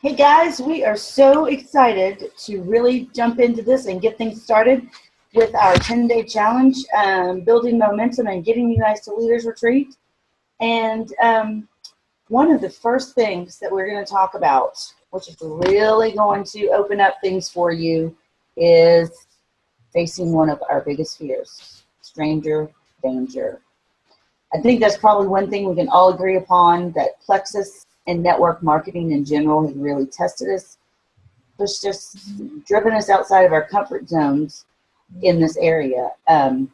Hey guys, we are so excited to really jump into this and get things started with our 10-day challenge, building momentum and getting you guys to Leaders Retreat. And one of the first things that we're going to talk about, which is really going to open up things for you, is facing one of our biggest fears, stranger danger. I think that's probably one thing we can all agree upon, that Plexus and network marketing in general has really tested us. It's just driven us outside of our comfort zones in this area. The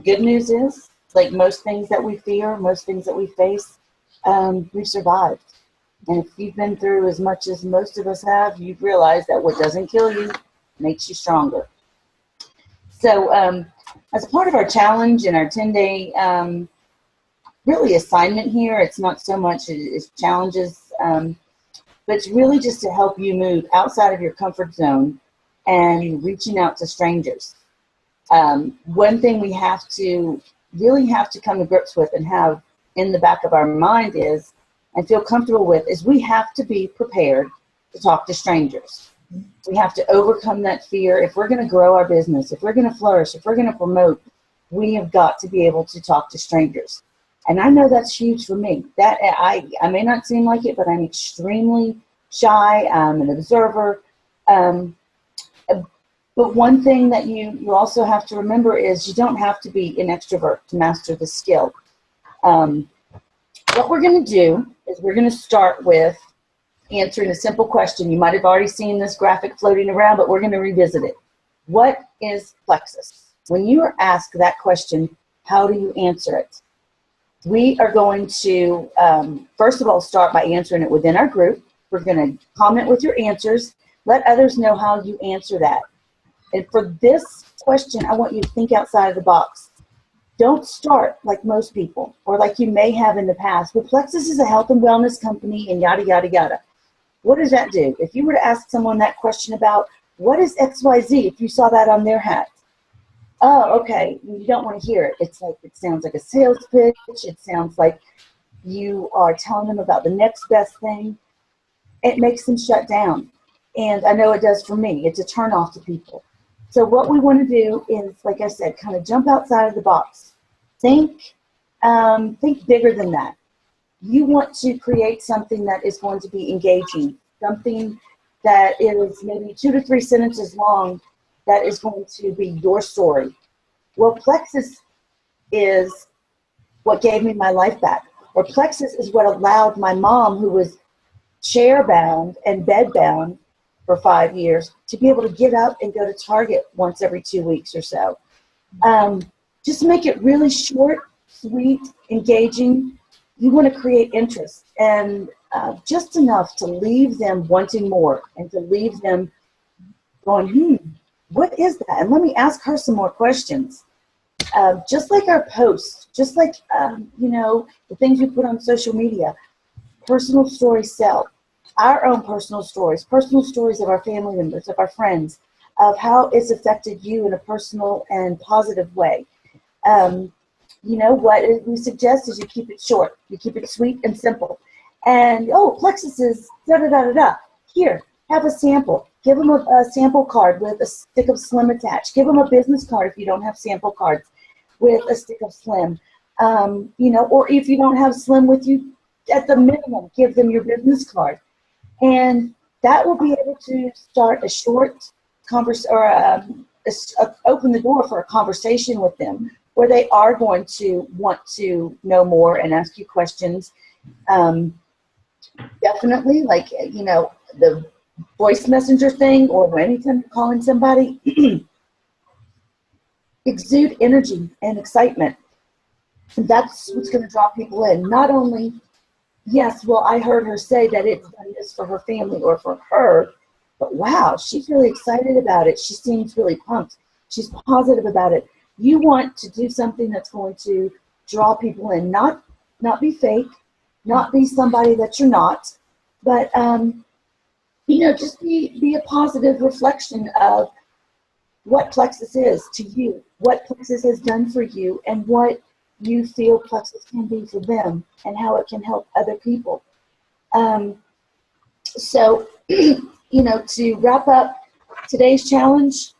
good news is, like most things that we fear, most things that we face, we've survived. And if you've been through as much as most of us have, you've realized that what doesn't kill you makes you stronger. So as part of our challenge and our 10-day really assignment here, it's not so much as challenges, but it's really just to help you move outside of your comfort zone and reaching out to strangers. One thing we really have to come to grips with and have in the back of our mind is, and feel comfortable with, is we have to be prepared to talk to strangers. We have to overcome that fear. If we're going to grow our business, if we're going to flourish, if we're going to promote, we have got to be able to talk to strangers. And I know that's huge for me. That I may not seem like it, but I'm extremely shy. I'm an observer. But one thing that you also have to remember is you don't have to be an extrovert to master the skill. What we're going to do is we're going to start with answering a simple question. You might have already seen this graphic floating around, but we're going to revisit it. What is Plexus? When you are asked that question, how do you answer it? We are going to, first of all, start by answering it within our group. We're going to comment with your answers. Let others know how you answer that. And for this question, I want you to think outside of the box. Don't start like most people, or like you may have in the past. Well, Plexus is a health and wellness company and yada, yada, yada. What does that do? If you were to ask someone that question about what is XYZ, if you saw that on their hat, oh, okay, you don't want to hear it. It's like, it sounds like a sales pitch. It sounds like you are telling them about the next best thing. It makes them shut down. And I know it does for me. It's a turn off to people. So what we want to do is, like I said, kind of jump outside of the box. Think bigger than that. You want to create something that is going to be engaging, something that is maybe 2 to 3 sentences long, that is going to be your story. Well, Plexus is what gave me my life back. Or Plexus is what allowed my mom, who was chair-bound and bed-bound for 5 years, to be able to get up and go to Target once every 2 weeks or so. Just make it really short, sweet, engaging. You want to create interest, and just enough to leave them wanting more and to leave them going, what is that? And let me ask her some more questions. Just like our posts, just like, the things we put on social media, personal stories sell. Our own personal stories of our family members, of our friends, of how it's affected you in a personal and positive way. What we suggest is you keep it short. You keep it sweet and simple. And, Plexus is da-da-da-da-da. Here, have a sample. Give them a sample card with a stick of Slim attached. Give them a business card if you don't have sample cards with a stick of Slim. Or if you don't have Slim with you, at the minimum, give them your business card. And that will be able to start a short conversation, or open the door for a conversation with them, where they are going to want to know more and ask you questions. Definitely, the voice messenger thing, or anytime you're calling somebody, exude energy and excitement. And that's what's going to draw people in. Not only, yes, well, I heard her say that it's done this for her family or for her, but wow, she's really excited about it. She seems really pumped. She's positive about it. You want to do something that's going to draw people in, not be fake, not be somebody that you're not, but just be a positive reflection of what Plexus is to you, what Plexus has done for you, and what you feel Plexus can be for them, and how it can help other people. So, to wrap up today's challenge,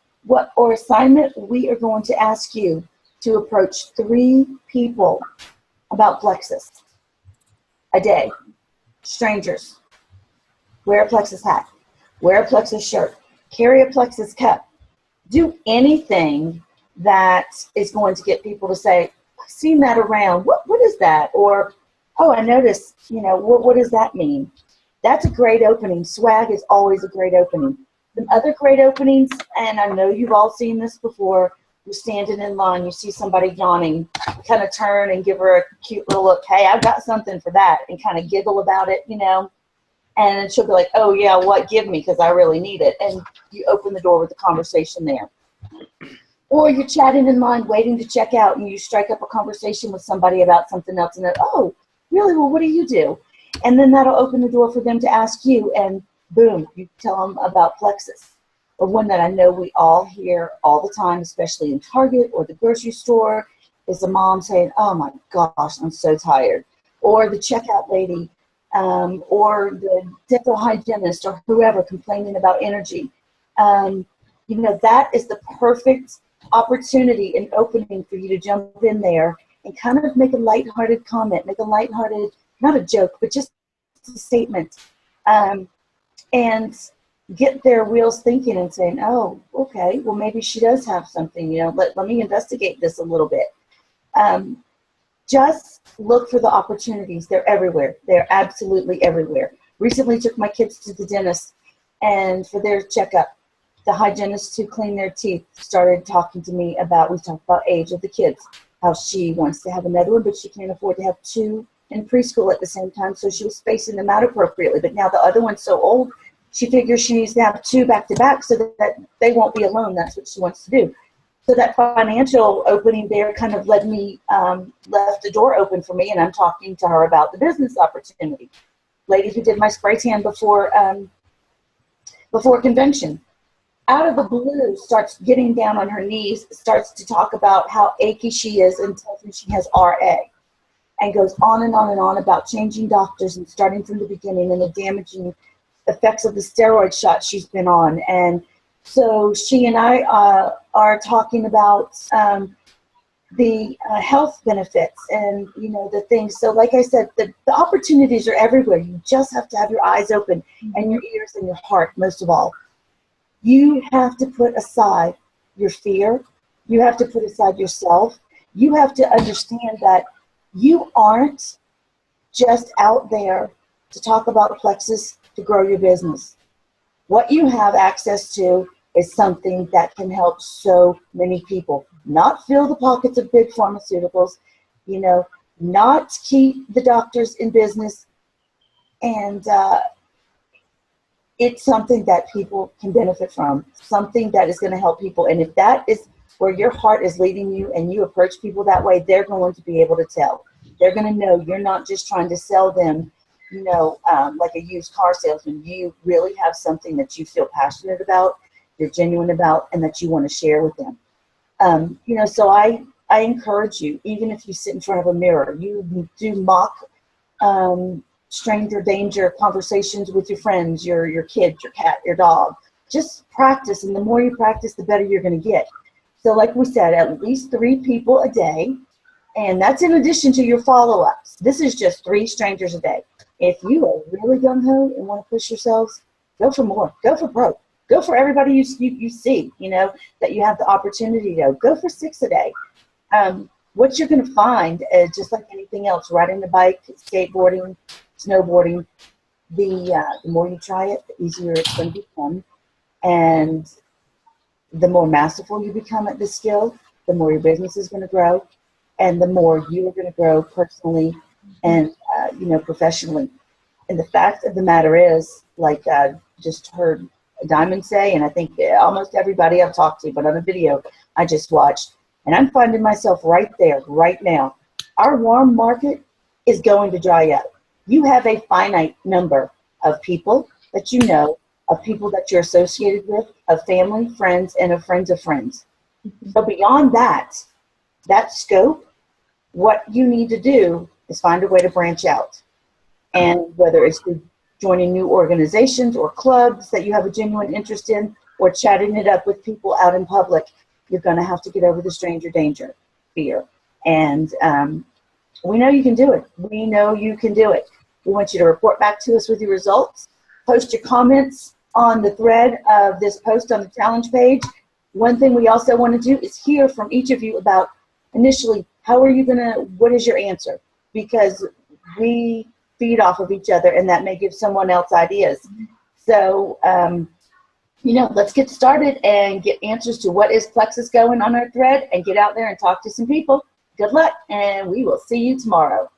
or assignment, we are going to ask you to approach 3 people about Plexus a day. Strangers. Wear a Plexus hat. Wear a Plexus shirt. Carry a Plexus cup. Do anything that is going to get people to say, I've seen that around. What is that? Or, oh, I noticed, what does that mean? That's a great opening. Swag is always a great opening. Some other great openings, and I know you've all seen this before, you're standing in line, you see somebody yawning, kind of turn and give her a cute little look. Hey, I've got something for that, and kind of giggle about it, and she'll be like, oh yeah, what, give me, because I really need it. And you open the door with the conversation there. Or you're chatting in line, waiting to check out, and you strike up a conversation with somebody about something else, and they're, oh, really, well, what do you do? And then that'll open the door for them to ask you, and boom, you tell them about Plexus. Or one that I know we all hear all the time, especially in Target or the grocery store, is the mom saying, oh my gosh, I'm so tired. Or the checkout lady, or the dental hygienist, or whoever complaining about energy. That is the perfect opportunity and opening for you to jump in there and kind of make a lighthearted comment, make a lighthearted, not a joke, but just a statement, and get their wheels thinking and saying, oh, okay, well, maybe she does have something, let me investigate this a little bit. Just look for the opportunities. They're everywhere. They're absolutely everywhere. Recently took my kids to the dentist, and for their checkup, the hygienist who cleaned their teeth started talking to me about, we talked about age of the kids, how she wants to have another one, but she can't afford to have 2 in preschool at the same time, so she was spacing them out appropriately. But now the other one's so old, she figures she needs to have 2 back-to-back so that they won't be alone. That's what she wants to do. So that financial opening there kind of left the door open for me, and I'm talking to her about the business opportunity. Lady who did my spray tan before convention, out of the blue, starts getting down on her knees, starts to talk about how achy she is and tells me she has RA, and goes on and on and on about changing doctors and starting from the beginning and the damaging effects of the steroid shot she's been on. And so she and I are talking about the health benefits and, the things. So like I said, the opportunities are everywhere. You just have to have your eyes open and your ears and your heart, most of all. You have to put aside your fear. You have to put aside yourself. You have to understand that you aren't just out there to talk about Plexus to grow your business. What you have access to is something that can help so many people. Not fill the pockets of big pharmaceuticals, not keep the doctors in business, and it's something that people can benefit from, something that is going to help people. And if that is where your heart is leading you and you approach people that way, they're going to be able to tell. They're going to know you're not just trying to sell them, like a used car salesman. You really have something that you feel passionate about, you're genuine about, and that you want to share with them. So I encourage you, even if you sit in front of a mirror, you do mock stranger danger conversations with your friends, your kid, your cat, your dog. Just practice, and the more you practice, the better you're going to get. So like we said, at least 3 people a day, and that's in addition to your follow-ups. This is just 3 strangers a day. If you are really gung-ho and want to push yourselves, go for more. Go for broke. Go for everybody you see, that you have the opportunity to. Go for 6 a day. What you're going to find is just like anything else, riding the bike, skateboarding, snowboarding, the more you try it, the easier it's going to become. And the more masterful you become at this skill, the more your business is going to grow, and the more you are going to grow personally and, professionally. And the fact of the matter is, like I just heard Diamond say, and I think almost everybody I've talked to, but on a video I just watched, and I'm finding myself right there, right now. Our warm market is going to dry up. You have a finite number of people that you know, of people that you're associated with, of family, friends, and of friends of friends. So beyond that scope, what you need to do is find a way to branch out. And whether it's through joining new organizations or clubs that you have a genuine interest in, or chatting it up with people out in public, you're going to have to get over the stranger danger fear. And we know you can do it. We know you can do it. We want you to report back to us with your results. Post your comments on the thread of this post on the challenge page. One thing we also want to do is hear from each of you about initially, what is your answer? Because we feed off of each other, and that may give someone else ideas. So, let's get started and get answers to what is Plexus going on our thread, and get out there and talk to some people. Good luck, and we will see you tomorrow.